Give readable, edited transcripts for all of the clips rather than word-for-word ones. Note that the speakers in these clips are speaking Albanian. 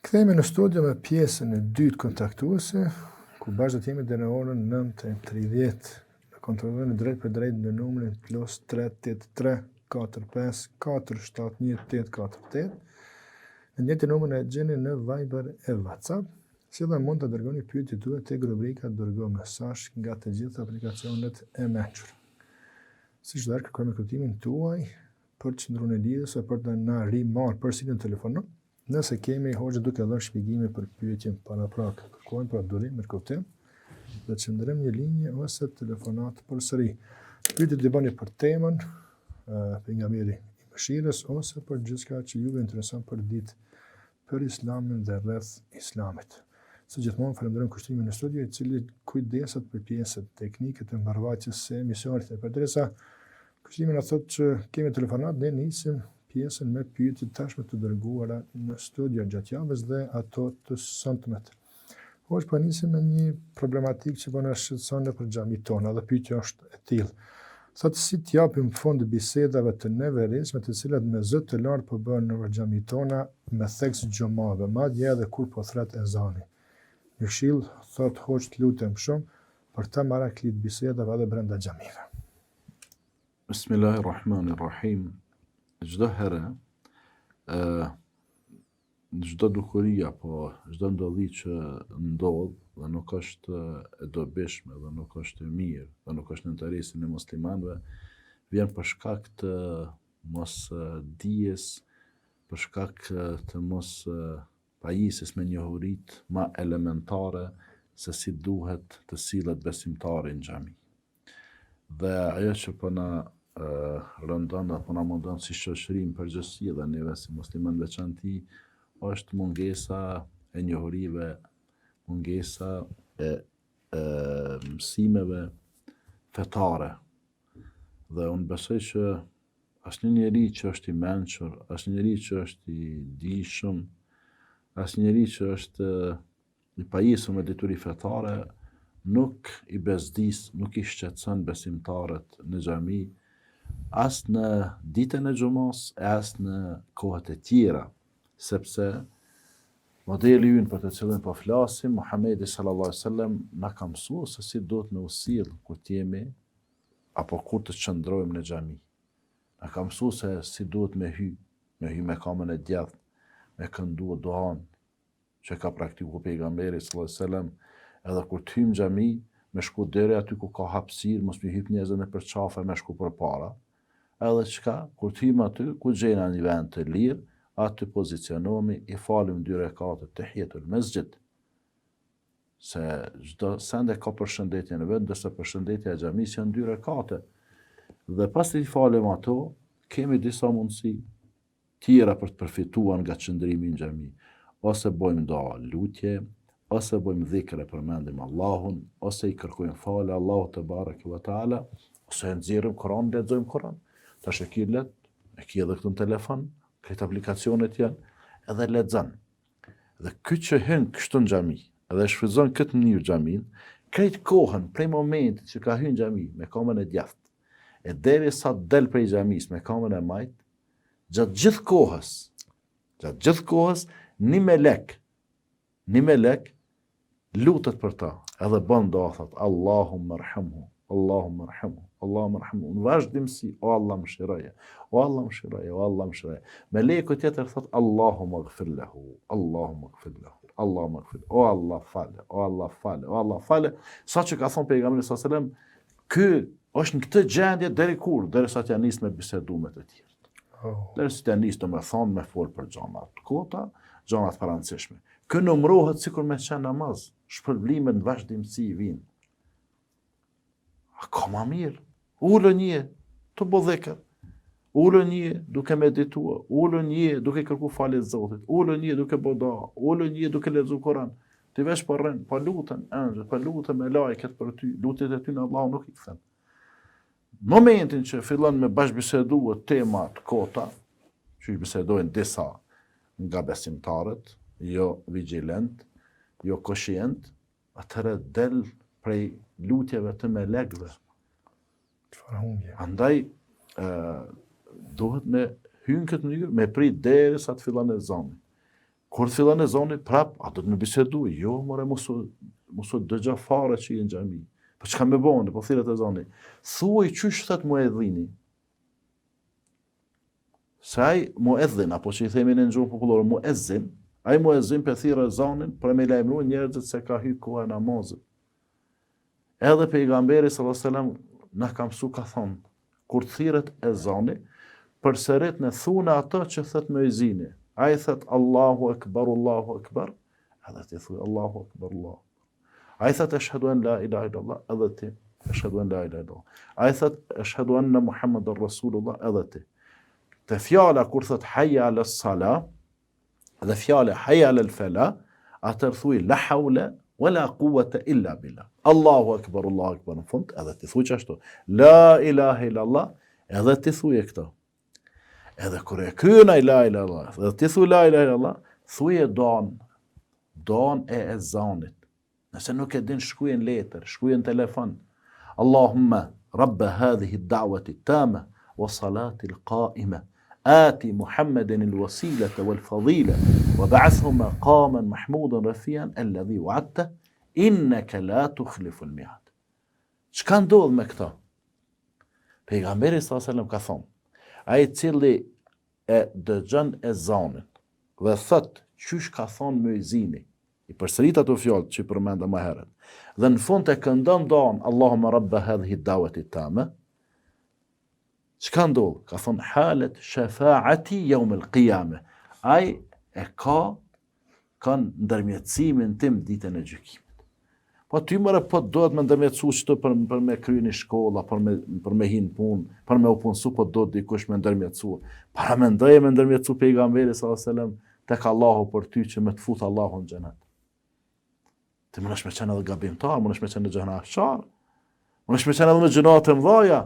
Kthehemi në studio me pjesën e dytë kontaktuese, ku bashkë do të jemi deri në orën 9:30. Në kontrollojmë drejt për drejt në numrin +383 45 471 848. Në njëjtin numër e gjeni në Viber e WhatsApp, si dhe mund të dërgoni pyetjet tuaja tek rubrika dërgo mesazh nga të gjitha aplikacionet e mençur. Siç do kërkojmë kuptimin tuaj për të qëndruar në lidhje ose për të na rimarrë përsëri në telefonon. Nëse kemi hoxha duke dhënë shpjegime për pyetjen paraprak, kërkojmë për durim me kuptim, dhe të qëndrojmë një linjë ose telefonat përsëri. Pyetjet i bëni për temën pejgamberi i mëshirës ose për gjithçka që juve intereson për ditë për Islamin dhe rreth Islamit. Së gjithmonë falenderojmë kushtimin në studio, i cili kujdeset për pjesët teknike të mbarvajtjes së emisionit. Përderisa kushtimi na thotë që kemi telefonat, ne nisim pjesën me pyetjet tashmë të dërguara në studio gjatë javës dhe ato të sotmet. Hoxh, po nisim me një problematikë që po na shqetëson nëpër xhamit tona, dhe pyetja është e tillë. Thotë si të japim fund bisedave të neverishme të cilat me zë të lartë po bëhen në xhamit tona me theks xhamave, madje edhe kur po thret ezani. Një këshill, thotë hoxh, të lutem shumë për ta maraklit bisedave edhe brenda xhamive. Bismillahirrahmanirrahim. Çdo herë, çdo dukuri apo çdo ndodhi që ndodh dhe nuk është e dobishme dhe nuk është e mirë dhe nuk është në interesin e muslimanëve, vjen për shkak të mos dijes, për shkak të mos pajisjes me njohuritë më elementare se si duhet të sillet besimtari në xhami. Dhe ajo që po na rëndon apo na mundon si shoqëri në përgjithësi dhe neve si musliman veçanti, është mungesa e njohurive, mungesa e mësimeve fetare. Dhe unë besoj që asnjë njeri që është i mençur, asnjë njeri që është i dijshëm, asnjë njeri që është i pajisur me deturi fetare, nuk i bezdis, nuk i shqetëson besimtarët në xhami, as në ditën e xumës, as në kohët e tjera, sepse modeli ynë për të cilin po flasim, Muhamedi sallallahu alaihi wasallam na ka mësuar se si duhet me u sill kur të jemi apo kur të qëndrojmë në xhami. Na ka mësuar se si duhet me hy me kamën e djathtë, me këndu duan që ka praktikuar pejgamberi sallallahu alaihi wasallam, edhe kur të hyjmë në xhami, me shku deri aty ku ka hapësirë, mos me hyp njerëzve në përçafe, me shku përpara. Edhe çka, kur të hyjmë aty, ku gjejna një vend të lirë, aty pozicionohemi, i falim 2 rekate tahiyatul masjid. Se çdo sende ka përshëndetjen e vet, ndërsa përshëndetja e xhamisë janë 2 rekate. Dhe pas të i falim ato, kemi disa mundësi tjera për të përfituar nga qëndrimi në xhami. Ose bëjmë dua lutje, ose bëjmë dhikr e përmendim Allahun, ose i kërkojmë falë Allahut te bareke ve taala, ose nxjerrim Kur'an, lexojmë Kur'an. Tash e ki let, e ki edhe këtu në telefon, këtë aplikacionet janë, edhe lexon. Dhe ky që hyn kështu në xhami, edhe shfrytëzon këtë mënyrë xhamin, këtë kohën prej momentit që ka hyrë në xhami me kamën e djathtë, e derisa del prej xhamisë me kamën e majt, gjatë gjithë kohës, një melek lutet për ta, edhe bën dua, thot Allahumma arhamhu, Allahumma arhamhu, Allahumma arhamhu. Në vazhdimsi, o Allah mëshiroje, o Allah mëshiroje, o Allah mëshiroje. Meleku tjetër thot Allahumma ighfir lahu, Allahumma ighfir lahu, Allahumma ighfir, o Allah fale, o Allah fale, o Allah fale. Sa që ka thonë pejgamberi sallallahu alajhi wasallam, ky është në këtë gjendje deri kur, derisa t'ja nis me bisedu me të tjerë. Derisa t'ja nis të me thonë me fol për gjanat kota, gjanat parancishme. Kë numërohet sikur me qenë namaz, shpërblimet në vazhdimsi i vinë. A ka ma mirë? Ullën një, të bo dhekër. Ullën një duke meditua, ullën një duke kërku falit Zotit, ullën një duke bo da, ullën një duke lexu Kur'an. Ti vesh për rënë, për lutën anjë, për lutën me lajket për ty, lutet e ty në Allah nuk i këthen. Momentin që fillon me bashkëbiseduar temat kota, që i bisedojnë disa nga besimtarët, jo vigjilent, jo koshient, atëherë del prej lutjeve të melekëve. Andaj duhet me hynë këtë mënyrë, me prit derisa të fillon ezani. Kur të fillon ezani, prap, a do të më bisedu? Jo, more, mos u dëgja fare që i në xhami. Po çka më bëni, po thirret ezani. Thuaj çysh thot muedhini. Saj muedhin, apo që i themi në gjuhën popullore, muezzin, ai muezzin për thirrë ezanin për me lajmëruar njerëzit se ka hyrë koha e namazit. Edhe pejgamberi sallallahu alajhi wasallam na ka mësu ka thonë, kur thirret ezani, përsërit në thune ato që thot muezzini. Ai thot Allahu akbar, edhe ti thuaj Allahu akbar, Allah. Ai thot ashhadu an la ilaha illallah, edhe ti ashhadu an la ilaha illallah. Ai thot ashhadu anna Muhammadar Rasulullah, edhe ti. Te fjala kur thot hayya ala sala dhe fjala hayya ala fala, atër thuj la hawla wala quwwata illa billah. Allahu akbar në fund, edhe ti thuj qashtu. La ilaha illallah, edhe ti thuj e këto. Edhe kur e kryena la ilaha illallah, edhe ti thuj la ilaha illallah, thuj e don e ezanit. Nëse nuk e din, shkruaj në letër, shkruaj në telefon. Allahumma rabba hadhihi ad-da'wati at-tamma wa salati al-qa'ima. آتي محمدا الوسيلة والفضيلة وبعثه مقاما محمودا رفيعا الذي وعدته إنك لا تخلف الميعاد. Çka ndodh me këta? Pejgamberi sallallahu alajhi wasallam ka thonë, ai I cili e dëgjon ezanin dhe thot çysh ka thonë muezini, I përsërit ato fjalë që përmenda më herët. Dhe në fund e këndon don Allahumma rabba hadhihi ad-da'wati at-tamma. Çka ndodh? Ka thonë halet shafaati yawm al-qiyamah. Ai e ka ndërmjetësimin tim ditën e gjykimit. Po ty mëre po dohet me ndërmjetësu çto për me kryer një shkolla, për me hin punë, për me u punësu, po do dikush me ndërmjetësu. Para mendoje me ndërmjetësu pejgamberi sallallahu alajhi wasallam tek Allahu për ty që me të fut Allahu në xhenet. Ti mënesh me qenë edhe gabimtar, mënesh me qenë xhenafshar, mënesh me qenë edhe me gjëra të mëdha.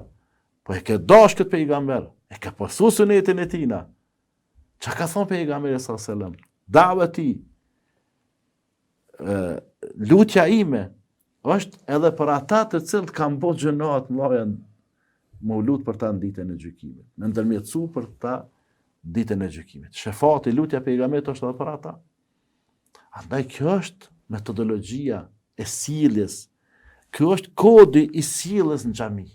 Po e ke dash këtë pejgamber, e ke pasu sunetin e tina. Qa ka thonë pejgamberi sallallahu alajhi wasallam? Da'wati, lutja ime, është edhe për ata të cilët kanë bërë gjëra të mëdha, më lut për ta në ditën e gjykimit, me ndërmjetësu për ta ditën e gjykimit. Shefati, lutja pejgamberit është edhe për ata. Andaj kjo është metodologjia e sjelljes. Kjo është kodi I sjelljes në xhami.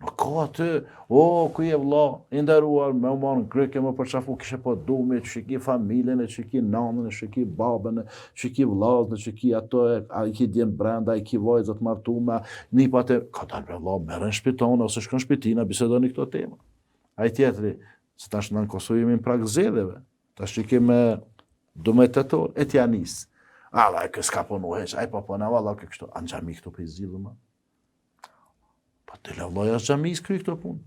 Nuk ka aty, ku je vlla, I nderuar, me u marrën greke, më përshafu, kishe po dume, që ki familjen, që ki nanën, që ki babën, që ki vllazën, që ki ato, I ki djem brenda, I ki vajzat martume, nipate, ka dalë vlla, merren shpitone, ose shkon shpitina, bisedoni këto tema. Ai tjetri, se tash në Kosovë jemi në prag zgjedhjeve, tash që kemi 12 tetor, e t'ja nis. Alla, e s'ka punu heq, ai po puna, valla, kështu, anë xhami këtu për zgjidhur më. Dile Allah jashtë xhamis kry këto punë.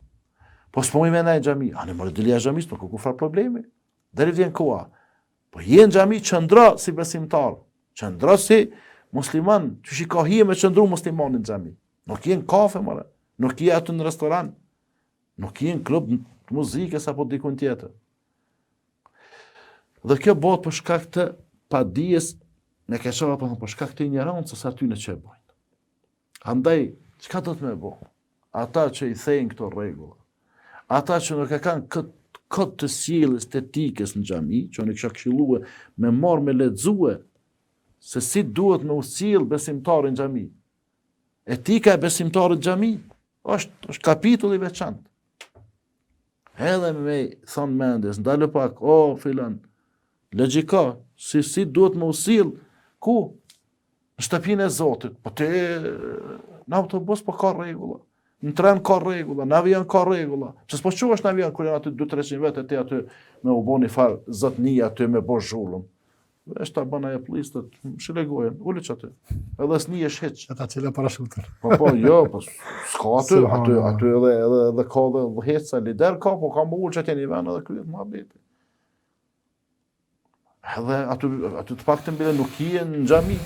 Po s'po më mendaj xhami, anë më dile jashtë xhamis, po ku fa problemi. Deri vjen koha. Po je në xhami qëndro si besimtar, qëndro si musliman, që ka hije me qëndru muslimanin në xhami. Nuk je në kafe, more, nuk je aty në restoran, nuk je në klub të muzikës apo dikun tjetër. Dhe kjo bëhet për shkak të padijes, ne keqova për shkak të ignorancës aty në që e bojnë. Andaj, çka do të me bëj? Ata që I thejnë këto rregulla, ata që nuk e kanë këtë të sjelljes të etikës në xhami, që unë kisha këshilluar me marrë me lexue se si duhet me u sjell besimtari në xhami. Etika e besimtarit në xhami është kapitulli I veçantë. Edhe me thonë mendes, ndalë pak, filan, logjika, si duhet me u sjell, ku? Në shtëpinë e Zotit, po te në autobus po ka rregulla. Në tren ka rregulla, në avion ka rregulla. Që s'po quhesh në avion kur janë aty 200-300 vete ti aty me u boni far zotnia aty me bosh zhullum. Vesh ta bën ajo pllistët, shlegojen, uliç aty. Edhe s'nihesh hiç. Ata cila parashutën. Po jo, po s'ka aty edhe ka edhe heca lider ka, po ka më ulç aty në vend edhe kryet muhabeti. Edhe aty të paktën bile nuk je në xhami.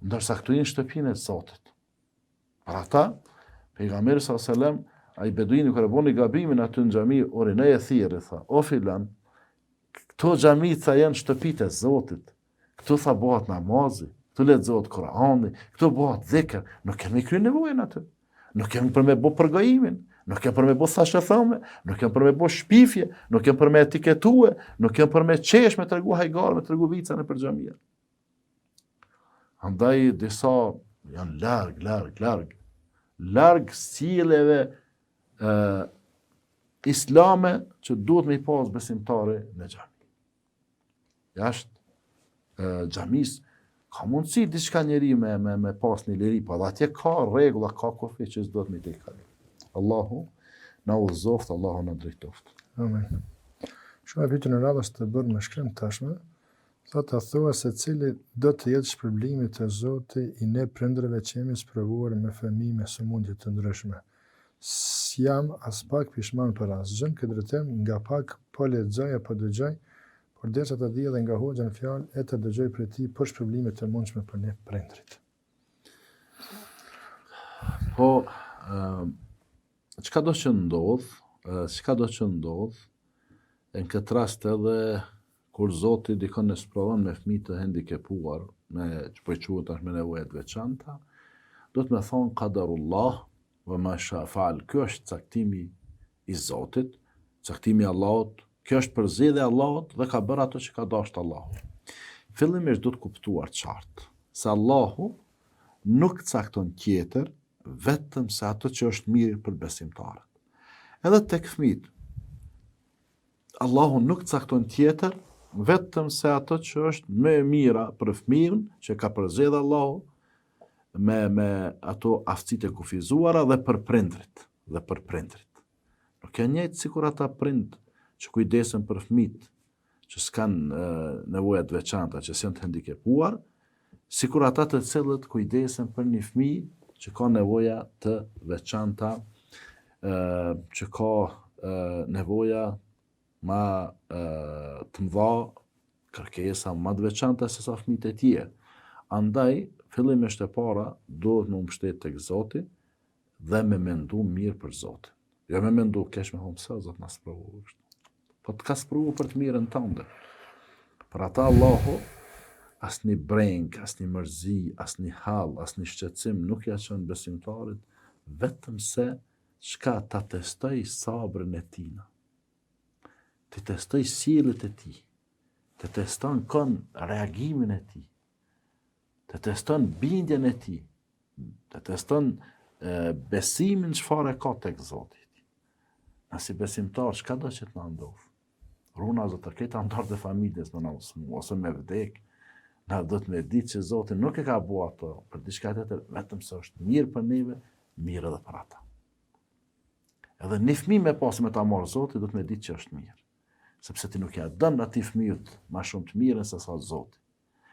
Ndërsa këtu në shtëpinë e Zotit. Për ata, pejgamberi sallallahu alajhi wasallam, ai beduini kur e boni gabimin aty në xhami, orinë e thirrë, tha, o filan, këto xhami tha janë shtëpitë e Zotit. Këtu tha bëhet namazi, këtu lexohet Kurani, këtu bëhet dhikr, nuk kemi kryer nevojën aty. Nuk kemi për me bë përgojimin. nuk janë për me bo thashëthëme, nuk janë për me bo shpifje, nuk janë për me etiketue, nuk janë për me qesh, me tregu hajgar, me tregu vica në për xhamia. Andaj disa janë larg sjelljeve islame që duhet me i pas besimtari në xhami. Jashtë xhamis ka mundësi diçka njeri me pas një liri, po dhe atje ka rregulla, ka kufi që s'duhet me i tejkali. Allahu na udhëzoft, Allahu na drejtoft. Amen. Shumë e pyetën në radhës të bërë me shkrim tashme, thotë a thua se cili do të jetë shpërblimi të Zotit i ne prindërve që jemi sprovuar me fëmijë me sëmundje të ndryshme. S'jam as pak pishman për asgjë, këtë drejtim nga pak po lexoj apo dëgjoj, por derisa të di edhe nga hoxha në fjalë e të dëgjoj për ti për shpërblimet e mundshme për ne prindrit. Po, çka do që ndodh, në këtë rast edhe kur Zoti dikon e sprovon me fëmijë të hendikepuar, që po i quhet tash me nevoja të veçanta, do të më thonë qadarullah wa ma sha faal. Ky është caktimi i Zotit, caktimi i Allahut, kjo është përzgjedhja e Allahut dhe ka bërë ato që ka dashur Allahu. Fillimisht do të kuptuar qartë se Allahu nuk cakton tjetër vetëm se ato që është mirë për besimtarët. Edhe tek fëmijët, Allahu nuk cakton tjetër vetëm se ato që është më e mira për fëmijën që ka përzgjedhur Allahu me ato aftësitë e kufizuara dhe për prindrit. Nuk janë njëjtë sikur ata prind që kujdesen për fëmijët që s'kan nevoja të veçanta, që janë të hendikepuar, sikur ata të cilët kujdesen për një fëmijë që ka nevoja të veçanta, që ka nevoja ma të mëdha, kërkesa ma të veçanta se sa fëmijët e tjerë. Andaj, fillimisht e para, duhet me mbështet tek Zoti dhe me mendu mirë për Zotin. Jo me mendu kesh me thonë pse Zot na sprovu. Po të ka sprovu për të mirën tënde. Për ata Allahu asnjë breng, asnjë mërzi, asnjë hall, asnjë shqetësim nuk ja çon besimtarit, vetëm se çka ta testoj sabrin e tina. Të testoj sjelljet e tij. Të teston reagimin e tij. Të teston bindjen e tij. Të teston besimin çfarë ka tek Zoti. Na si besimtar, çka do që të na ndodh? Runa Zotë, këta antarët e familjes me na ose me vdek, na do të me ditë që Zoti nuk e ka bua ato për diçka tjetër, vetëm se është mirë për neve, mirë edhe për ata. Edhe një fëmijë me pas me ta marrë Zoti, do të me ditë që është mirë. Sepse ti nuk ja dën atij fëmijët ma shumë të mirën se sa Zoti.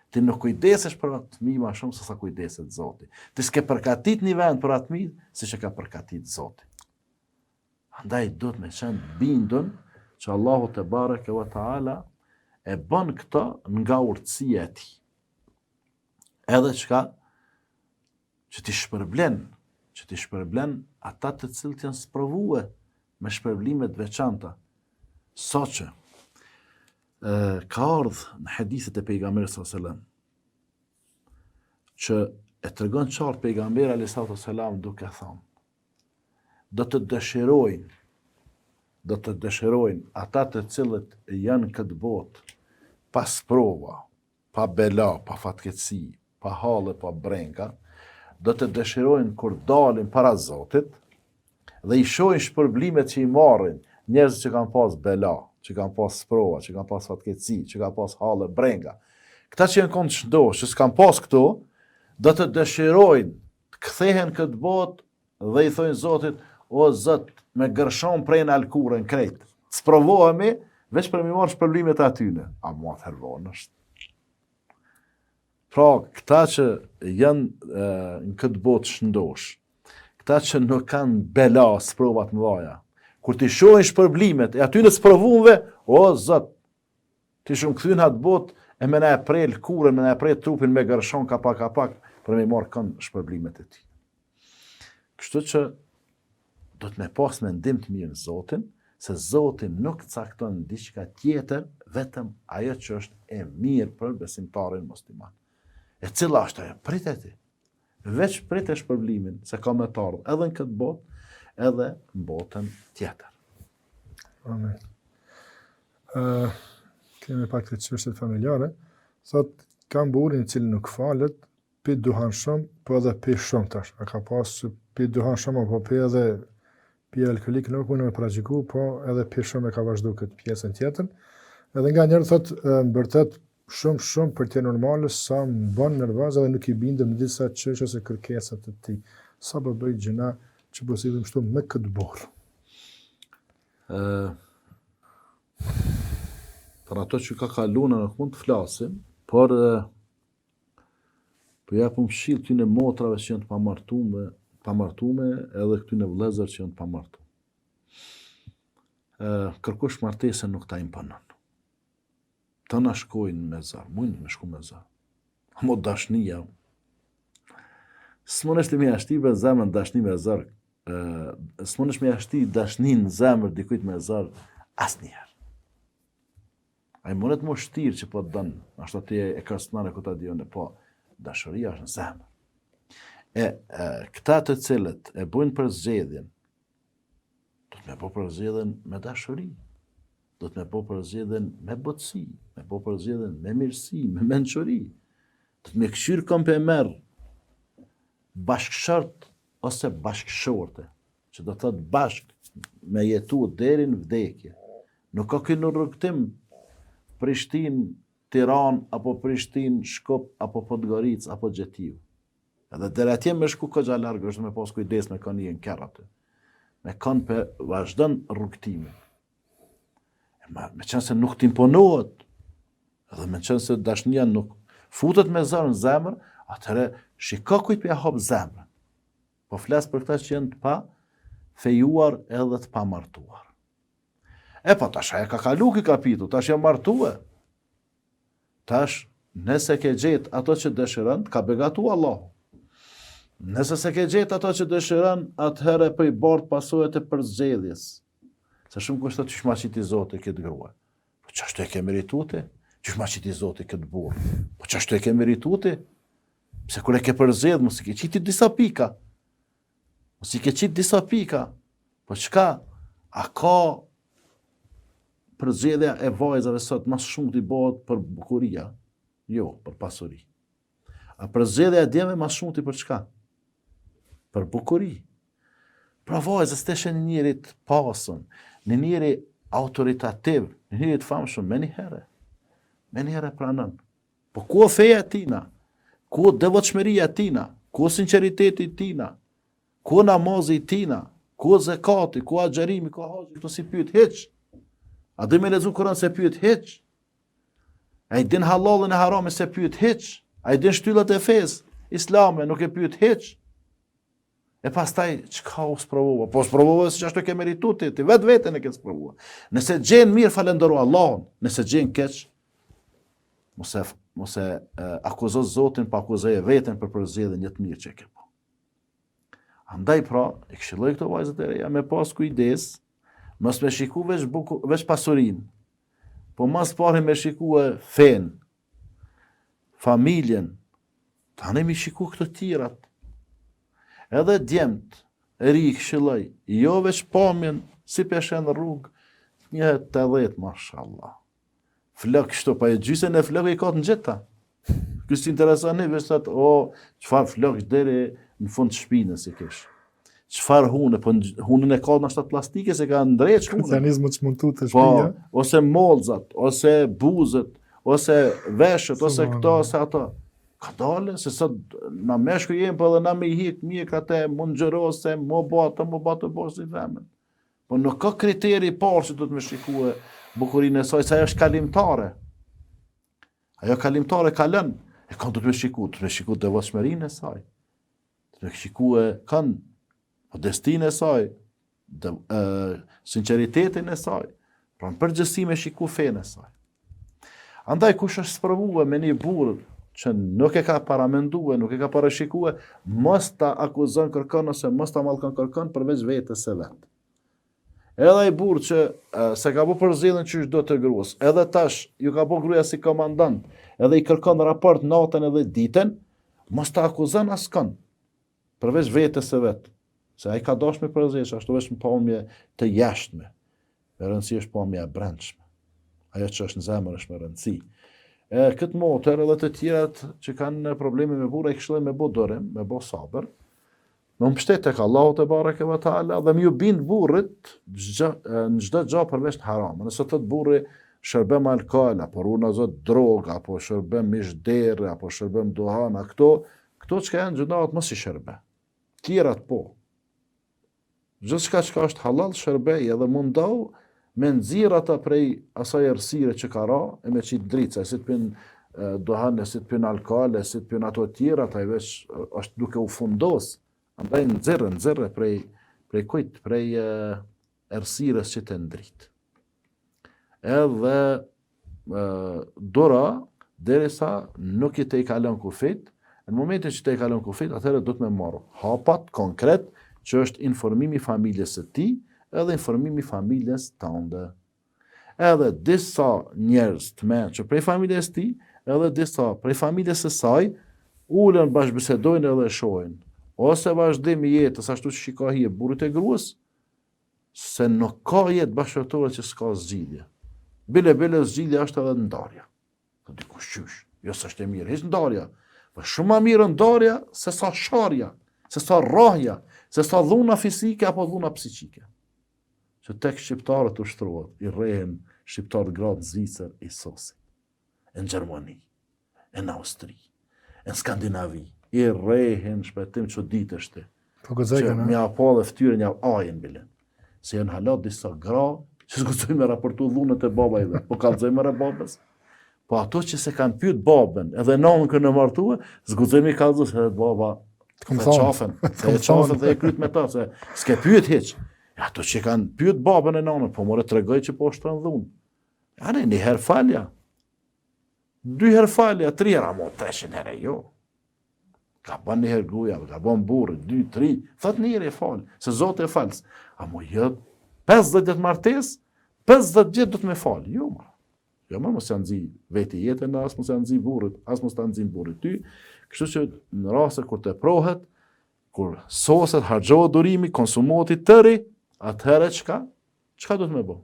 Ti nuk kujdesesh për atë fëmijë ma shumë se sa kujdeset Zoti. Ti s'ke përgatit një vend për atë fëmijë siç e ka përgatit Zoti. Andaj do të me qenë bindun që Allahu te bareke ve taala e bën këtë nga urtësia e tij. Edhe çka që ti shpërblen ata të cilët janë sprovuar me shpërblime të veçanta. Saqë ka ardhur në hadithet e pejgamberit sallallahu alajhi wasallam që e tregon qartë pejgamberi alayhi wasallam duke thënë: do të dëshirojnë ata të cilët janë këtë botë pas prova, pa bela, pa fatkeqësi, pa halle, pa brenga, do të dëshirojnë kur dalin para Zotit dhe i shohin shpërblimet që i marrin njerëzit që kanë pas bela, që kanë pas prova, që kanë pas fatkeqësi, që kanë pas halle, brenga. Këta që janë konë çdosh, që s'kan pas këto, do të dëshirojnë të kthehen këtë botë dhe i thojnë Zotit: o Zot, me gërshon prej në alkurën krejt. Sprovohemi veç për mi marrë shpërblimet atyne. A mua të hervonë është. Pra, këta që janë në këtë botë shëndosh, këta që nuk kanë bela, sprovat më dhaja, kur ti shohin shpërblimet e atyne sprovunve, o Zot, ti shumë këthyn atë botë e me na e prej lkurën, me na e prej trupin me gërshon kapak, për me marrë kënë shpërblimet e ti. Kështu që do të me pas mendim të mirë në Zotin, se Zotin nuk cakton diçka tjetër, vetëm ajo që është e mirë për besimtarin musliman. E cila është ajo? Prit e ti. Veç prit e shpërblimin, se ka me të ardhur edhe në këtë botë, edhe në botën tjetër. Amen. Kemi pak të çështjet familjare. Thot, kam burrin i cili nuk falet, pi duhan shumë, po edhe pi shumë tash. A ka pas pi duhan shumë, apo pi edhe pi alkolik, nuk mund me praktiku, po edhe pi shumë e ka vazhdu këtë pjesën tjetër. Edhe nga njerë thot, më vërtet shumë për të normale, sa më bën nervoz edhe nuk i bindem në disa çështje ose kërkesat të tij. Sa po bëj gjëna që po sillim kështu me këtë burr. Për ato që ka kaluar nuk mund të flasim, por po japum këshill këtyne motrave që janë të pamartume edhe këtyne vëllezër që janë të pamartuar. Kërkush martesën nuk ta imponon. Të na shkojnë me zar, mund me shku me zar. Amo dashnia. S'mundesh të më jashti me zemrën dashni me zar. S'mundesh me jashti dashnin në zemër dikujt me zar asnjëherë. Ai mundet më shtirë që po të dënë, ashtu ti e kërcënare ku ta dione, po dashuria është në zemër. Këta të cilët e bujnë për zgjedhjen, do të me po për zgjedhjen me dashuri, do të me po për zgjedhjen me botësi, me po për zgjedhjen me mirësi, me mençuri, do të me këshyrë këmpe merë bashkëshort ose bashkëshorte, që do të thotë bashk me jetu deri në vdekje. Nuk ka kënë rrugtim Prishtinë, Tiranë, apo Prishtinë, Shkup, apo Podgoricë, apo Gjetiv. Edhe deri atje me shku ka gja largë, është me pas kujdes me kanë jenë kërë atë. Me kanë për vazhdon rrugtimin. Me qenë se nuk t'imponohet, edhe me qenë se dashnia nuk futet me zërë në zemër, atëre shiko kujt për ja hapë zemrën. Po flas për këta që janë të pa fejuar edhe të pa martuar. Po tash aja ka kalu ki kapitu, tash jam martue. Tash, nëse ke gjetë ato që dëshiron, ka begatu Allahu. Nëse se ke gjetë ato që dëshiron, atëherë për i bardë pasojët e përzgjedhjes. Se shumë kushtet që shma qiti Zotë këtë grua. Po qashtu e ke meritute? Që shma qiti Zotë këtë burë? Po qashtu e ke meritute? Pse kur e ke përzgjedh, mos i ke qiti disa pika. Po çka? A ka përzgjedhja e vajzave sot mas shumë t'i bëhet për bukuria? Jo, për pasuri. A përzgjedhja e djemve mas shumë t'i për çka? Për bukuri. Pra vajzës të shë një njerit pasën, një njeri autoritativ, një njerit famshëm, me një herë pranën. Po ku feja tina? Ku devotshmëria tina? Ku sinceriteti tina? Ku namazi tina? Ku zekati? Ku agjerimi? Ku haxhi? Këto si pyet hiç. A dhe me lezu Kur'an se pyet hiç? A i din halalën e haramën se pyet hiç? A i din shtyllat e fesë islame nuk e pyet hiç? E pastaj çka u sprovova? Po sprovova se çashtu ke meritu ti vetë e ke sprovova. Nëse gjen mirë falendero Allahun, nëse gjen keq, mos e akuzo Zotin, pa akuzoje veten për përzgjedhjen një të mirë që ke po. Andaj pra, e këshilloj këto vajzat e reja me pas kujdes, mos me shiku veç pasurin, po mas pari me shiku fen, familjen, tani me shiku këto tjirat. Edhe djemt, ri këshilloj, jo veç pamjen, si peshen rrug, një të 10, mashallah. Flok kështu, pa e gjysen e flok e i ka të gjeta. Kësë interesani, veç të qëfar flok deri në fund të shpinës i kesh. Qëfar hune, po hunën e ka në ashtat plastike, se ka ndreq hune. Kristianizmu që mund të shpija. Po, ose molzat, ose buzët, ose veshët, ose këto, ose ato. Ka dale, se sot na meshku jemë, po edhe na me i hik mjek atë, mund gjërose, mo batë si femën. Po nuk ka kriteri parë që të me shikue bukurinë e saj, se ajo është kalimtare. Ajo kalimtare kalën, e kanë të me shiku devotshmërinë e saj, të me shikue kanë modestinë e saj, sinceritetin e saj, pra në përgjithësi me shiku fenë e saj. Andaj kush është sprovue me një burr që nuk e ka paramendue, nuk e ka parashikue, mos ta akuzon kërkon ose mos ta mallkon kërkon përveç vetes së vet. Edhe ai burr që se ka bu përzgjedhjen çysh do të gruas, edhe tash ju ka bu gruaja si komandant, edhe i kërkon raport natën edhe ditën, mos ta akuzon askën përveç vetes së vet. Se ai ka dashme për zezë, ashtu vetëm pamje të jashtme. Me rëndësi është pamje e brendshme. Ajo që është në zemër është me rëndësi. Këtë motër edhe të tjerat që kanë probleme me burra, i këshilloj me bo dorim, me bo sabër, me mbështet tek Allahu te bareke ve taala dhe më ju bind burrit në çdo gjë përveç haram. Nëse thot burri shërbem alkool, apo runa zot drog, apo shërbem mishdere, apo shërbem duhana, këto çka janë gjunat mos i shërbe. Tjerat po. Gjithçka që është halal shërbej edhe mundohu me nxirr ata prej asaj errësire që ka ra, e me qit drica, si të pin duhan, si të pin alkool, si të pin ato tjera, ata i veç është duke u fundos. Andaj nxirre prej kujt, prej errësires që të ndrit. Edhe dora, derisa nuk i te i kalon kufit, në momentin që te i kalon kufit, atëherë do të me marrë hapat konkret, që është informimi familjes së ti, edhe informimi familjes tënde. Edhe disa njerëz të mençur prej familjes ti, edhe disa prej familjes së saj, ulen bashkëbisedojnë edhe shohin. Ose vazhdimi jetës ashtu që ka hije burrit e gruas, se nuk ka jetë bashkëtorë që s'ka zgjidhje. Bile zgjidhja është edhe ndarja. Po dikush qysh, jo s'është e mirë, hiç ndarja. Po shumë më mirë ndarja se sa sharja, se sa rrahja, se sa dhuna fizike apo dhuna psiqike. Që tek shqiptarët ushtrohet, i rrehen shqiptarët gradë në Zvicër, i Sosi, në Gjermani, në Austri, në Skandinavi, i rrehen shpejtim që ditështi. Që mja pa dhe ftyre një ajën bile. Se janë halat disa gra, që s'guxoj me raportu dhunët e babaj dhe, po kallëzoj me babës. Po ato që se kanë pyet babën, edhe nanën kënë martue, s'guxoj me kallëzu se edhe baba të qafen dhe e kryt me ta, se s'ke pyet hiq. Ato që kanë pyet babën e nanën, po more të regoj që po është të në dhunë. Janë një herë falja. 2 herë falja, 3 herë, amo 300 herë jo. Ka ban një herë gruja, ka ban burë, 2, 3, thot një herë e falë, se Zotë e falës. Amo jo, 50 jetë martes, 50 jetë do të me falë. Jo, mos janë zi veti jetën, as mos janë zi burët, as mos janë zi burët ty. Kështu që në rase kur të prohet, kur soset, hargjohet durimi, konsumohet i tëri, atëherë çka do të me bo?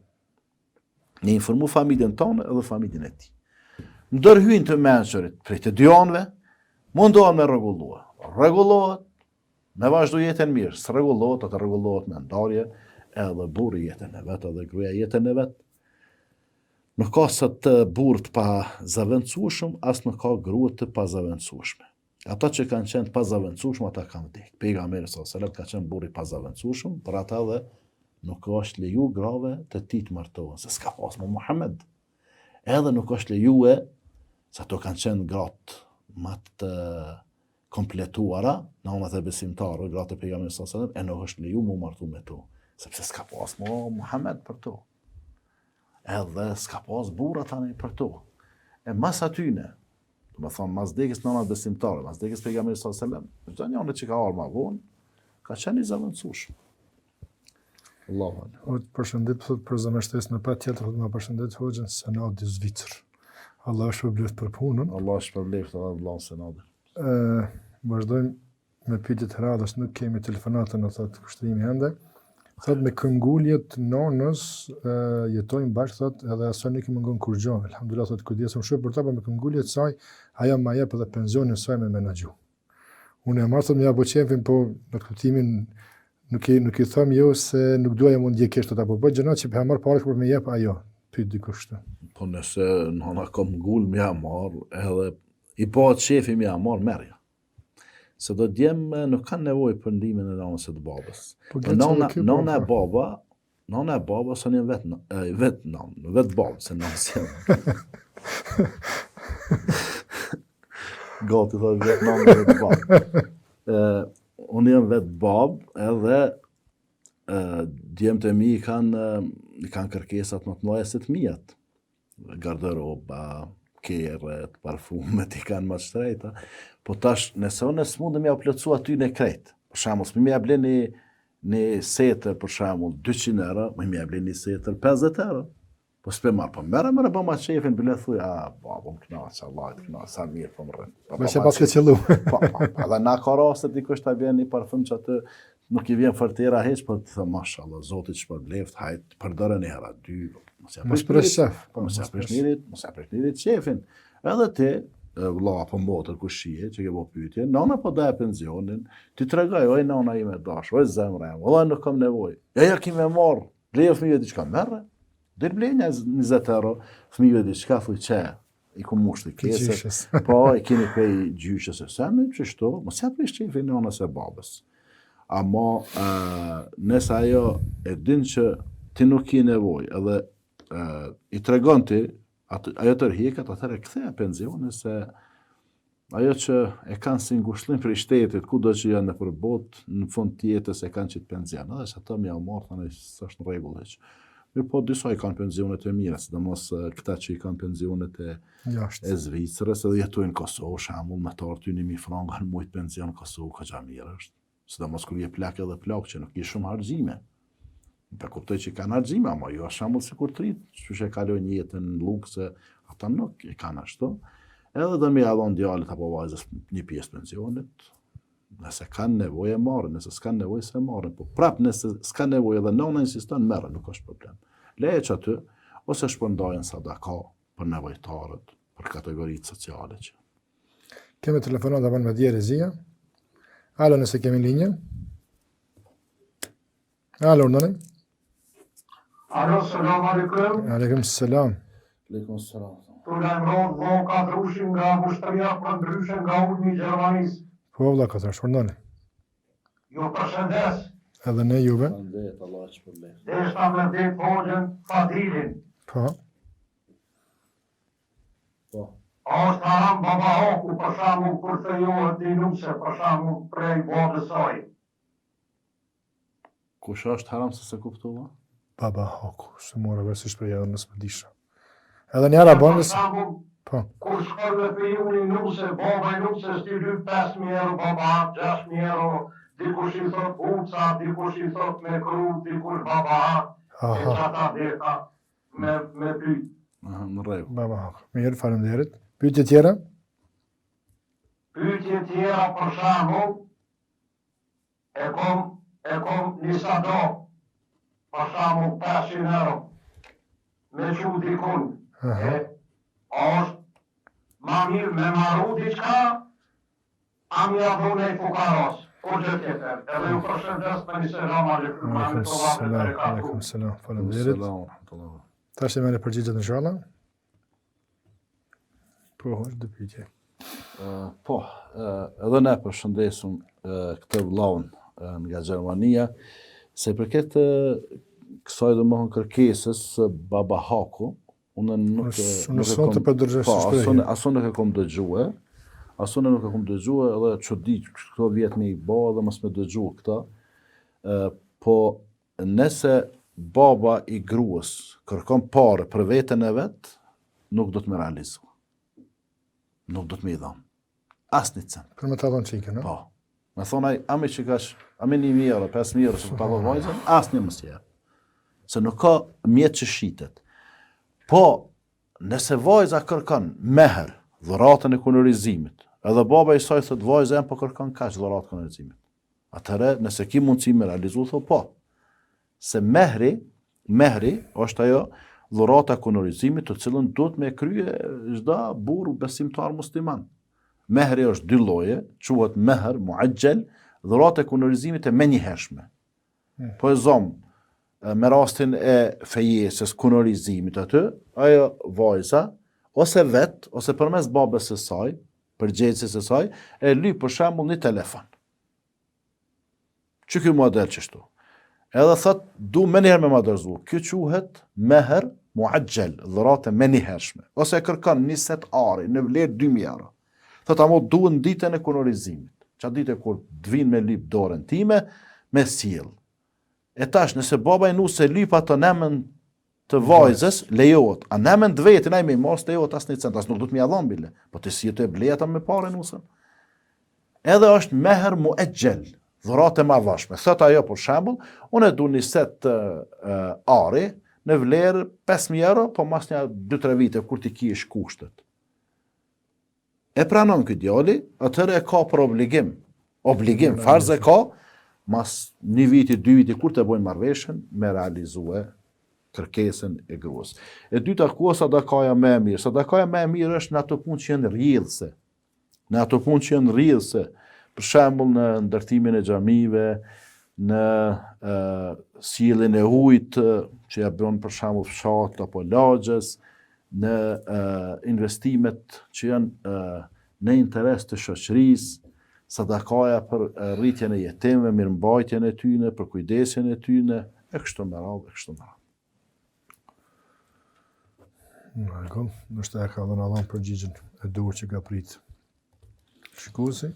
Një informu familjen tonë edhe familjen e ti. Ndërhyjnë të mençurit prej të dy anëve, mundohen me rregullua. Rregullohet, me vazhdu jetën mirë. S'rregullohet, atë rregullohet me ndarje, edhe burri jetën e vet, edhe gruaja jetën e vet. Nuk ka sa të burr të pazaventësueshëm, as nuk ka grua të pazaventësueshme. Ata që kanë qenë pazaventësueshëm, ata kanë vdekur. Pejgamberi sallallahu alajhi wasallam ka qenë burri pazaventësueshëm, për ata dhe nuk është leju grave të tij të martohen, se s'ka pas me Muhammed. Edhe nuk është lejue, se ato kanë qenë gratë më të kompletuara, nënat e besimtarë, gratë e pejgamberit sallallahu alajhi wasallam, e nuk është leju mu martu me to, sepse s'ka pas mo Muhammed për to. Edhe s'ka pas burra tani për to. E mas atyne, do të thonë mas vdekjes nënat besimtarë, mas vdekjes pejgamberit sallallahu alajhi wasallam, çdo njëri që ka ardhur më vonë, ka qenë i zaventësueshëm. Allahu. Përshëndet për zemërshtesën e patjetër, më përshëndet hoxhën Senadi Zvicër. Allah shpërbleft për punën. Allah shpërbleft edhe vëllai Senadi. Vazhdojmë me pyetjet e radhës, nuk kemi telefonatën në thotë kushtrimi ende. Thot me këmbguljet nonës jetojmë bashkë, thot edhe asoj nuk i mungon kur gjë. Elhamdulillah, thot kujdesem shumë për ta, por me këmbguljet saj ajo më jep edhe pensionin saj me menaxhu. Unë e marr thot me apo çefin, po në kuptimin nuk i them jo se nuk duaj mund dje kështu apo bëj gjëra që pa marr parë për me jep ajo. Pyet dikush këtë. Po nëse nëna ka mgull më marr, edhe i bëhet shefi më marr merja. Se do djem nuk kanë nevojë për ndihmën e nënës së babës. Nëna e baba sonë vet babë se nënës. Gati thotë vet nëna vet babë. Unë jam vet babë edhe djemtë e mi kanë kërkesat më të mëdha se të mijat. Garderoba, kerret, parfumet i kanë më shtrejta. Po tash, nëse unë s'mundem ja plotësu aty në krejt. Për shembull, më ja blen një setër për shembull 200 euro, më ja blen një setër 50 euro. Po s'pe marr, po merre bëma shefin bile thuj, baba më kënaq, Allah të kënaq, sa mirë po më rrin. Më se pas ke qellu. Po, edhe na ka raste dikush ta bën një parfum që atë nuk i vjen fërtera heq, po të thë, mashallah, zotit që për left, hajt, përdore një hera, dy, mos ja prish njerit qefin. Edhe ti, vlla apo motër ku shije, që ke bo pyetje, nona po daje pensionin, ti tregoj, oj nona ime dash, oj zemra jam, valla nuk kam nevojë. Ja ki me marr, bleje fëmijëve diçka merre. Dhe blej 20 euro, fëmijëve diçka thuj çe, i ku mushti kesës, po e keni pej gjyshës e semi, qështu, mos ja prish qefin nonës e babës. Ama nëse ajo e din që ti nuk ki nevojë, edhe i tregon ti, ajo tërhiket, atëherë ktheja pensionin se ajo që e kanë si ngushëllim për i shtetit, ku do që janë në përbot, në fund tjetës e kanë qitë penzion. Edhe që ato mja u marrë, thane, së është në regullë heq. Mirë po, disa i kanë pensionet e mira, sidomos këta që i kanë pensionet e Zvicrës, edhe jetojnë në Kosovë, shambull, me të arty 1.000 franga në mujtë pension në Kosovë, ka gja mirë është. Sidomos kur je plak edhe plak që nuk i shumë harxime. Për kuptoj që i kanë harxime, ama jo shambull si kur të rritë, që e kalojnë jetën në lukse, ata nuk i kanë ashtu. Edhe dhe me adhon djallit apo vajzës një pjesë pensionit, nëse kanë nevojë marrën, nëse s'kanë nevojë se marrën, po prap nëse s'ka nevojë dhe nona insiston merren, nuk është problem. Leje që aty, ose shpërndajnë sadaka për nevojtarët, për kategoritë sociale që. Kemi telefonat dhe me dje Rezia. Alo, nëse kemi linjë. Alo, nëne. Alo, selam aleikum. Aleikum selam. Aleikum selam. Tu lajmëron vllon ka ndryshin nga mushtria për ndryshe nga ulmi i Gjermanisë. Po, vlla ka të shpërndoni. Ju përshëndes. Edhe ne juve. Përshëndet, Allah që përlef. Deshta me dhe hoxhën Fadilin. Po. Po. A është haram baba hoku për shembull kur fejohet dinuse për shembull prej babës saj. Kush është haram se se kuptova? Baba hoku, se mora vërësish për jadën nësë më disha. Edhe një arabon Për shembull, po. kur shkoj me fejuni nuse, baba i nuse s'ti lyp 5.000 euro, baba 6.000 euro, dikush i thot uca, dikush i thot me kru, dikush baba e qata deka me pyt. Në rregull. Baba hoku. Mirë, faleminderit. Pyetje tjera? Pyetje tjera për shembull, e kom një sado, për shembull 500 euro, me qu dikun, a është ma mirë me maru diçka, a mi adhune i fukaros, o gjë tjetër, edhe ju përshëndes me një selam aleikum, Aleikum selam, faleminderit. Tash e merë përgjigjet inshallah. Po, është dhe pyetje. Po, edhe ne përshëndesum këtë vllaun nga Gjermania, se përket kësaj domethënë kërkesës baba haku, unë nuk nuk e kom dëgjue, asune nuk e kom dëgjue, edhe çudi këto vjet me i bë edhe mos me dëgjue këta. Po nëse baba i gruas kërkon parë për veten e vet, nuk do të më realizu. Nuk do të më i dhon. Asnjë cent. Për me ta dhënë çike, no? Po. Me thonaj, ame që kash, ame 1.000 euro, 5.000 euro, që të pavë vajzën, asnjë mos jep. Se nuk ka mjetë që shitet. Po, nëse vajza kërkon meher, dhuratën e kunorizimit, edhe baba i saj thot vajza jam po kërkon kaq dhuratë kunorizimit. Atëherë, nëse ki mundësi me realizu, thot po. Se mehri është ajo dhurata kunorizimit të cilën duhet me krye çdo burr besimtar musliman. Mehri është 2 lloje, quhet meher muajjal, dhurata e kunorizimit e menjëhershme. Po e zom me rastin e fejesës, kunorizimit aty, ajo vajza ose vet ose përmes babës së saj, përgjegjësisë së saj, e lyp për shembull një telefon. Që ky model çështu. Edhe thot, du menjëherë me madërzu. Kjo quhet meher muajjal, dhurate menjëhershme. Ose kërkon 20 ari në vlerë 2.000 euro. Thot, amo duhet në ditën e kunorizimit. Qa dite kur të vinë me lyp dorën time, me sjell. E tash, nëse baba i nuse lyp ato nemen të vajzës, lejohet. A nemen të vetin, a i me mos lejohet as një cent, as nuk du të mi adhon bile. Po të si të e bleta me pare nusën. Edhe është meher muajjal, dhurate ma vashme. Thot ajo, për shembull, unë e du 20 ari në vlerë 5.000 euro, po mas një 2-3 vite, kur ti kish kushtet. E pranon këtë djali, atëherë e ka për obligim, farz e ka, mas një viti, 2 viti, kur të bojnë marrëveshjen, me realizue kërkesën e gruas. E dyta, ku sadakaja më e mirë? Sadakaja më e mirë është në ato punë që janë rrjedhëse. Në ato punë që janë rrjedhëse, për shembull në ndërtimin e xhamive, në sjelljen e ujit që ja bën për shembull fshat apo lagjes, në investimet që janë në interes të shoqërisë, sadakaja për rritjen e jetimëve, mirëmbajtjen e tyre, për kujdesjen e tyre, e kështu me radhë, e kështu me radhë. Marko, nështë e ka dhënë Allahun përgjigjen e duhur që ka pritë. Shikuesi,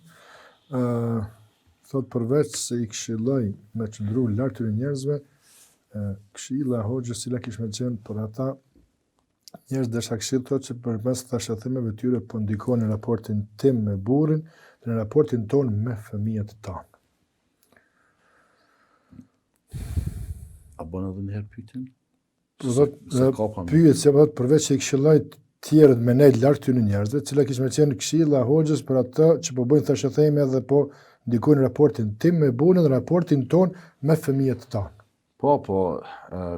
thot përveç se i këshilloj me qëndru lart të njerëzve, këshilla e hoxhës cila kish me qenë për ata njerëz desha këshill thot që përmes thashëthimeve tyre po ndikon në raportin tim me burrin, në raportin ton me fëmijët tanë. A bën edhe një herë pyetjen? Pyet se përveç se i këshilloj tjerët me nejt lartë ty në njerëzve, cila kish me qenë këshilla hoxhës për ata që po bëjnë thashëthime dhe po ndikojnë raportin tim me burrin dhe raportin ton me fëmijët tanë. Po,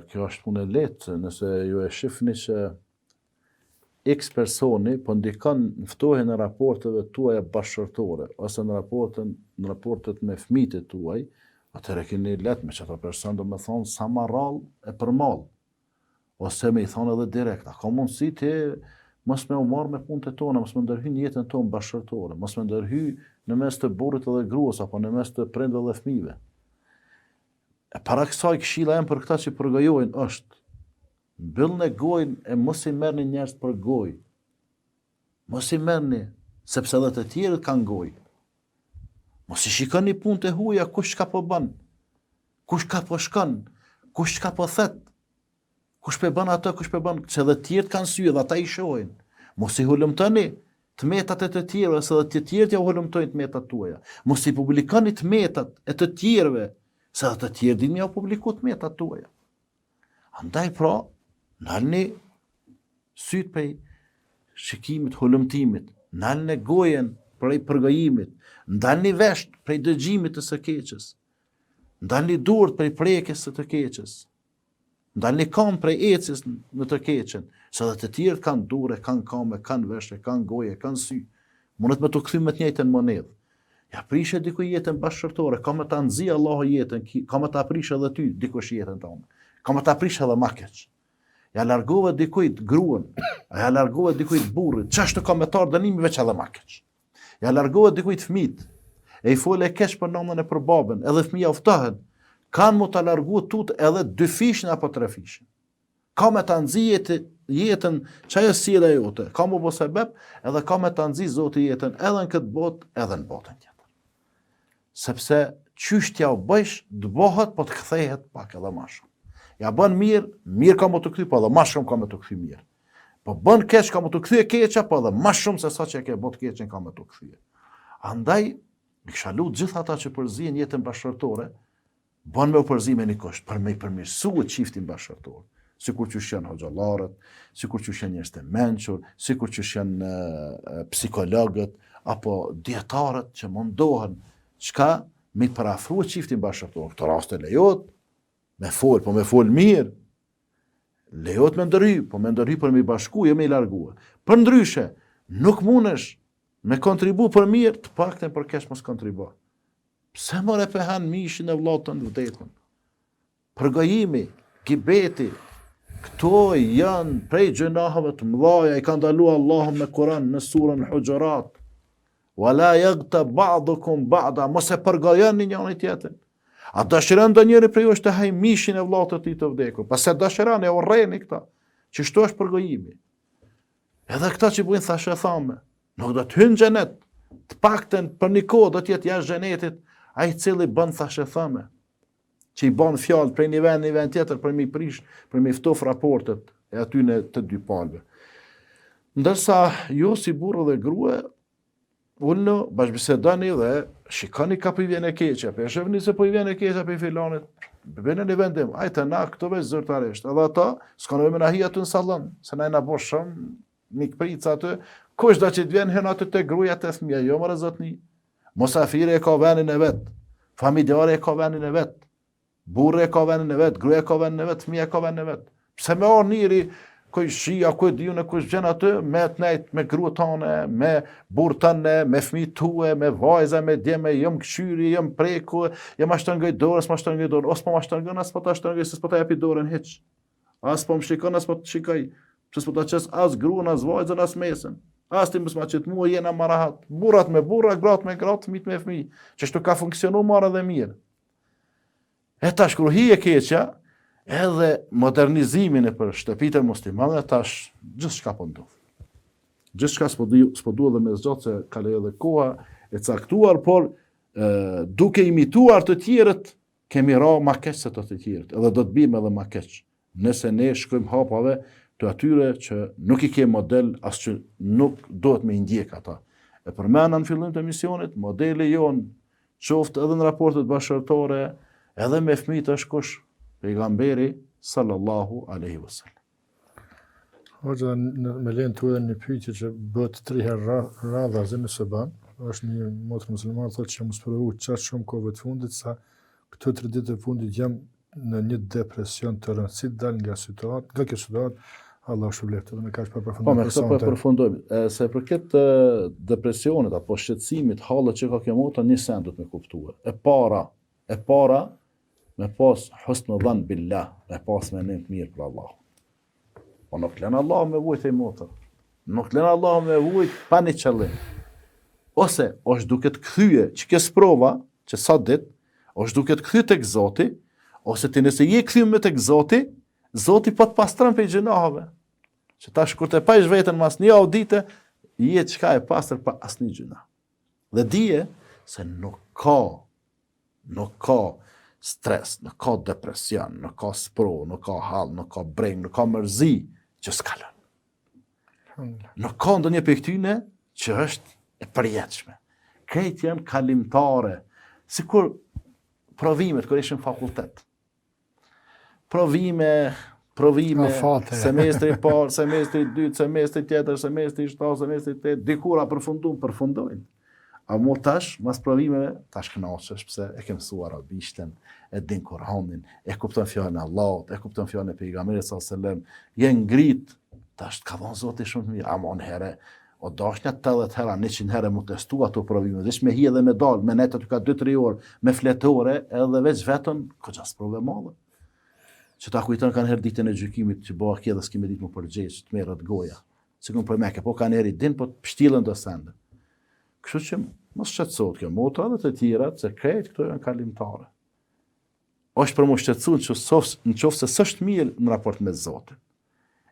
kjo është punë e lehtë, nëse ju e shifni që X personi po ndikon ftohen në raporteve tuaja bashkërtore, ose në raportet me fëmijët e tuaj, atëherë keni lehtë me çfarë person do të thonë sa marrall e përmall. Ose me i thonë edhe direkt, a ka mundësi ti mos me u marrë me punët e tona, mos me ndërhy në jetën tonë bashkërtore, mos me ndërhy në mes të burrit edhe gruas apo në mes të prindërve dhe fëmijëve. E para kësaj këshilla jem për këta që përgojojnë është mbyllni gojën e mos i merrni njerëz për gojë. Mos i merrni, sepse edhe të tjerët kanë gojë. Mos i shikoni punët e huaja kush ka po bën, kush ka po shkon, kush ka po thet, kush po bën ato, kush po bën, se edhe të tjerët kanë sy dhe ata i shohin. Mos i hulumtoni tmetat e të tjerëve, se edhe të tjerët ja hulumtojnë tmetat tuaja. Mos i publikoni tmetat e të tjerëve, se edhe të tjerë dinë ja publiku tmetat tuaja. Andaj pra, nalni syt prej shikimit, hulumtimit, nalni gojen prej përgojimit, ndalni vesht prej dëgjimit të së keqes, ndalni durt prej prekjes së të keqes, ndalni kam prej ecjes në të keqen, se dhe të tjerët kanë dure, kanë kame, kanë veshte, kanë goje, kanë sy, mundet me të kthy me të njëjtën monedhë. Ja prishe dikuj jetën bashkërtore, ka me ta nxi Allahu jetën, ka me ta prishe edhe ty dikush jetën tonë, ka me ta prishe edhe ma keq. Ja largove dikujt gruan, ja largove dikujt burrin, ç'është ka me tar dënimi veç edhe ma keq. Ja largove dikujt fëmijët, e i fole keq për nënën e për babën, edhe fëmija uftohen, kanë mu ta largu tut edhe 2 fishin apo 3 fishin. Ka me ta nxi jetën çajo sjellja jote, ka mu bo sebeb, edhe ka me ta nxi Zoti jetën edhe në këtë botë, edhe në botën tjetër. Sepse çështja u bësh, dëbohet, po të kthehet pak edhe më shumë. Ja bën mirë ka më të kthy, po edhe më shumë ka më të kthy mirë. Po bën keq ka më të kthy e keqja, po edhe më shumë se sa që e ke bot keqen ka më të kthy. Andaj, i kisha lut gjithë ata që përzihen jetën bashkërtore, bën me u përzi me një kusht, për me i përmirësuar çiftin bashkërtor. Sikur që janë hoxhallarët, sikur që janë njerëz të mençur, sikur që janë psikologët apo dietarët që mundohen çka me të parafruar çiftin bashkërtor. Këto raste lejohet me fol, po me fol mirë. Lejohet me ndërhy, po me ndërhy për me i bashku, jo me i largua. Për ndryshe, nuk mundesh me kontribu për mirë, të paktën për keq mos kontribo. Pse more pehan mishin e vllotën vërtetën? Përgojimi, gibeti, këto janë prej gjunaheve të mëdha, i ka ndaluar Allahu me Kur'an në surën Hujurat. Wala yaghtab ba'dukum ba'da, mos e përgojoni njëri tjetrin. A dëshiron ndonjëri prej jush të haj mishin e vllaut të tij të vdekur? Pastaj dëshiron e urreni këta, që shto është përgojimi. Edhe këta që bujnë thashëthame, nuk do të hynë xhenet, të paktën për një kohë do të jetë jashtë xhenetit ai i cili bën thashëthame, që i bën fjalë prej një vend tjetër për mi prish, për mi ftof raportet e aty në të dy palëve. Ndërsa ju si burrë dhe grua ulni, bashkëbisedoni dhe shikoni ka po i vjen e keqja, po e shihni se po i vjen e keqja pe filanit, bëni një vendim, ajte na këto veç zyrtarisht, edhe ata s'kan me na hi aty në sallon, se na bosh shumë mikpric aty, kush do që të vjen hyn aty te gruaja të fëmia, jo më zotni. Mosafiri e ka vendin e vet. Familjare e ka vendin e vet. Burri e ka vendin e vet, gruaja ka vendin e vet, fëmia ka vendin e vet. Pse me orë njëri kuj shia, kuj dijune, kuj gjen aty, me të nejt, me grua tane, me burr tane, me fëmijë tue, me vajza, me djeme, jam këshyri, jam preku, jam ashtërngëj dorë, s'ma ashtërngëj dorë, ose po ma ashtërngën, as po ta ashtërngëj, se s'po ta japi dorën hiç. As po më shikon, as po të shikoj, se s'po ta qes as gruan, as vajzën, as mesën. As ti mos ma qet mua, jena ma rahat. Burrat me burra, gratë me gratë, fëmijët me fëmijë. Që ashtu ka funksionu marrë dhe mirë. E tash kur hi e keqja, edhe modernizimin e për shtëpitë e muslimanëve, tash gjithçka po ndodh. Gjithçka s'po duhet dhe me zgjat se ka edhe koha e caktuar, por duke imituar të tjerët, kemi ra ma keq se të tjerët, edhe do të bim edhe ma keq. Nëse ne shkojmë hapave të atyre që nuk i ke model, as që nuk dohet me indjek ata. E përmena në fillim të misionit, modeli jonë qoftë edhe në raportet bashkërtore, edhe me fëmijët është kush? Pejgamberi sallallahu alaihi wasallam. Hoxha, me lenë të edhe një pyetje që bëhet 3 herë radha zë nëse ban, është një motër muslimane thotë që mos provu qatë shumë kohëve të fundit, sa këto 3 ditë të fundit jam në një depresion të rëndë, si dal nga kjo situatë, Allah shpëleft, edhe me kaq pa përfundojmë. Po, me këtë po e përfundojmë. Se për këtë depresionit apo shqetësimit, hallet që ka kjo mota, një sen duhet me kuptuar. E para, me pas husnul dhann billah, me pas mendim të mirë për Allah. Po nuk lën Allah me vujt e motër. Nuk lën Allah me vujt pa një qëllim. Ose është duke të kthye që kjo sprova, që sa ditë, është duke të kthye tek Zoti, ose ti nëse je kthyer tek Zoti, Zoti po të pastron prej gjunaheve. Që tash kur të pajsh veten mas një audite, je çka e pastër pa asnjë gjuna. Dhe dije se nuk ka stres, nuk ka depresion, nuk ka spro, nuk ka hall, nuk ka breng, nuk ka mërzi që s'kalon. Nuk ka ndonjë prej këtyne që është e përjetshme. Këto janë kalimtare, sikur provimet kur ishin fakultet. Provime, semestri parë, semestri dytë, semestri tjetër, semestri 7, semestri 8, dikura përfundojnë. A mo tash, mas provimeve, tash kënaqesh pse e ke mësuar arabishten, e din Kur'anin, e kupton fjalën e Allahut, e kupton fjalën e pejgamberit sallallahu alajhi wasallam, je ngrit, tash ka dhënë Zoti shumë të mirë, ama në herë o dashnya 80 herë, 100 herë mu testu ato provime, veç me hi edhe me dal, me net aty ka 2-3 orë, me fletore, edhe veç vetën, koqa s'prove madhe. Që ta kujton kanë herë ditën e gjykimit që bëha kje dhe s'ki me ditë më përgjegjë, që të merët goja. Se këmë për meke, po kanë herë i din, po të pështilën të sende. Kështu që mos shqetësot kjo motra dhe të tjera, se krejt këto janë kalimtare. Është për më shqetësu në qoftë se s'është mirë në raport me Zotin.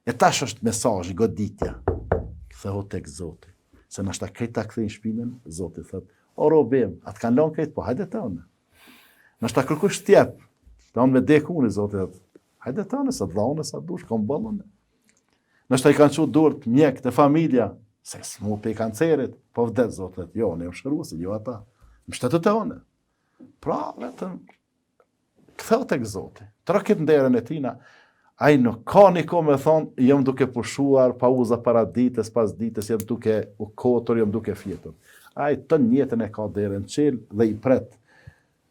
E tash është mesazhi, goditja. Ktheho tek Zoti. Se nashta krejt ta kthejnë shpinën, Zoti thot, o robim, atë kanë lënë krejt, po hajde të unë. Nashta kërkush t'jep, të unë me dekuni, Zoti thot, hajde të anë, sa dhaune, sa dush, kom bëllën. Nështë i kanë që durët mjek të familja, se s'mu pe i kancerit, po vdet, Zotet, jo, ne u shërusi, jo ata. Më shtetët e one. Pra, vetëm, këtheu tek Zoti. Të rakit nderën e tina, a i nuk ka një ko me thonë, jam duke pushuar, pauza para ditës, pas ditës, jam duke u kotor, jam duke fjetur. A i të njetën e ka derën qelë dhe i pret.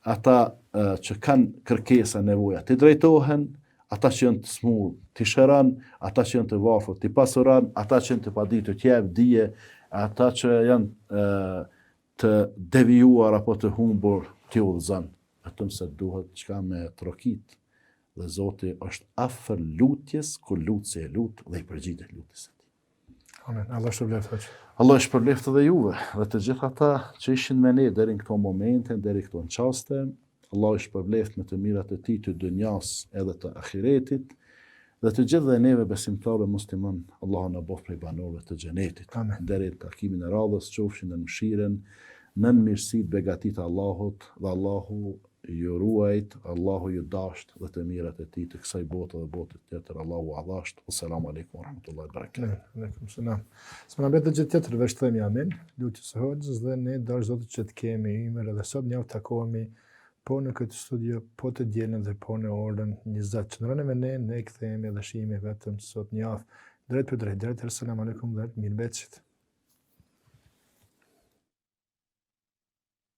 Ata që kanë kërkesa nevoja, të drejtohen, ata që janë të smur, të shëran, ata që janë të varfër, të pasuran, ata që janë të paditur, të jep dije, ata që janë të devijuar apo të humbur, të udhëzon. Vetëm se duhet çka me trokit. Dhe Zoti është afër lutjes, kur lutësi e lutë dhe i përgjigjet lutjes së tij. Amen. Allah shpëleft hoq. Allah shpëleft edhe juve dhe të gjithë ata që ishin me ne deri në këto momente, deri këto në çaste. Allah i shpërbleft me të mirat e tij të dunjas edhe të ahiretit, dhe të gjithë dhe neve besimtarë musliman, Allah na bëf prej banorëve të xhenetit. Deri në takimin e radhës, qofshin në mëshirën, në mirësitë, begatitë e Allahut, dhe Allahu ju ruajt, Allahu ju dasht dhe të mirat e tij të kësaj bote dhe botës tjetër. Allahu adhasht. Assalamu alaikum wa rahmatullahi wa barakatuh. Aleikum salam. S'ma bëhet gjë tjetër veç themi amin. Lutjes së Hoxhës dhe ne dash Zotit që të kemi ymër edhe sot ne u takohemi po në këtë studio, po të dielën dhe po në orën 20. Qëndroni me ne kthehemi dhe shihemi vetëm sot një javë drejt për drejt. Assalamu alaikum dhe mirëmbëjtje.